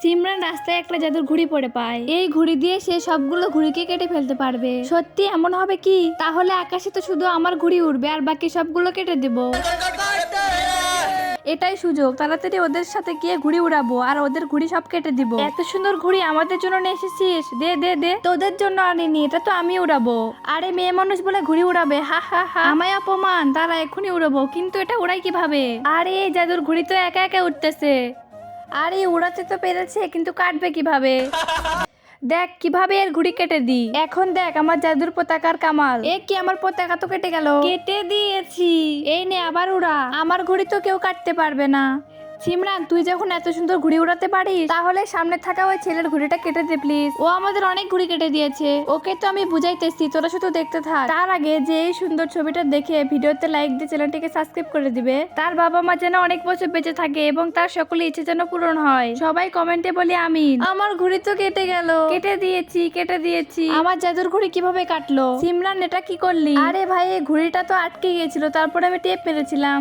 সিমরান রাস্তায় একটা জাদুর ঘুড়ি পড়ে পায়। এই ঘুড়ি দিয়ে সে সবগুলো ঘুড়িকে কেটে ফেলতে পারবে। সত্যি এমন হবে কি? তাহলে আকাশে তো শুধু আমার ঘুড়ি উড়বে আর বাকি সবগুলো কেটে দেব। এটাই সুযোগ, তাড়াতাড়ি ওদের সাথে গিয়ে ঘুড়ি উড়াবো আর ওদের ঘুড়ি সব কেটে দিব। এত সুন্দর ঘুড়ি আমাদের জন্য নিয়ে এসেছিস? দে দে দে। তোদের জন্য আনিনি, এটা তো আমি উড়াবো। আরে মেয়ে মানুষ বলে ঘুড়ি উড়াবে, হা হা হা। আমায় অপমান, তারা এখনই উড়াবো, কিন্তু এটা উড়াই কিভাবে? আরে এই জাদুর ঘুড়ি তো একা একা উঠতেছে। আরে উড়াতে তো পেরেছে, কিন্তু কাটবে কিভাবে? দেখ কিভাবে এর ঘুড়ি কেটে দি। এখন দেখ আমার জাদুর পতাকার কামাল। এ কি, আমার পতাকা তো কেটে গেল। কেটে দিয়েছি, এই নে আবার উড়া। আমার ঘুড়ি তো কেউ কাটতে পারবে না। সিমরান, তুই যখন এত সুন্দর ঘুড়ি উড়াতে পারিস, তাহলে সামনে থাকা ওই ছেলের ঘুড়িটা কেটে দে প্লিজ। ও আমাদের অনেক ঘুড়ি কেটে দিয়েছে। ওকে তো আমি বুঝাইতেছি, তোরা শুধু দেখতে থাক। তার আগে যে এই সুন্দর ছবিটা দেখে ভিডিওতে লাইক দিয়ে চ্যানেলটিকে সাবস্ক্রাইব করে দিবে। তার বাবা মা যেন অনেক বছর বেঁচে থাকে এবং তার সকল ইচ্ছে যেন পূরণ হয়। সবাই কমেন্টে বলি আমিন। আমার ঘুড়ি তো কেটে গেল। কেটে দিয়েছি। আমার জাদুর ঘুড়ি কিভাবে কাটলো? সিমরান, এটা কি করলি? আরে ভাই, এই ঘুড়িটা তো আটকে গিয়েছিল, তারপরে আমি টেপ মেরেছিলাম।